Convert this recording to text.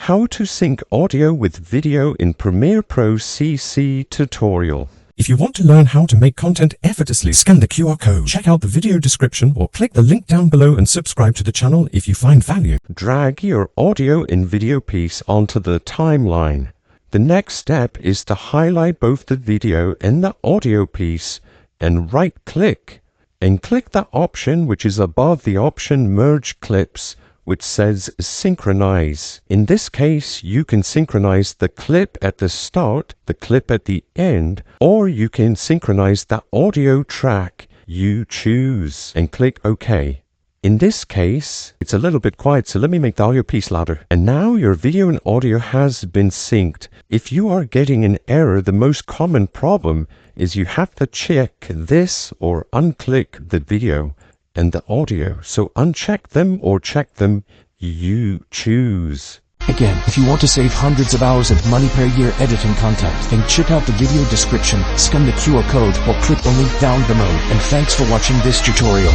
How to sync audio with video in Premiere Pro CC tutorial. If you want to learn how to make content effortlessly, scan the QR code, check out the video description, or click the link down below and subscribe to the channel if you find value. Drag your audio and video piece onto the timeline. The next step is to highlight both the video and the audio piece and right-click and click the option which is above the option Merge Clips, which says Synchronize. In this case, you can synchronize the clip at the start, the clip at the end, or you can synchronize the audio track. You choose and click OK. In this case, it's a little bit quiet, so let me make the audio piece louder. And now your video and audio has been synced. If you are getting an error, the most common problem is you have to check this or unclick the video and the audio. So uncheck them or check them, you choose. Again, if you want to save hundreds of hours of money per year editing content, then check out the video description, scan the QR code, or click the link down below. And thanks for watching this tutorial.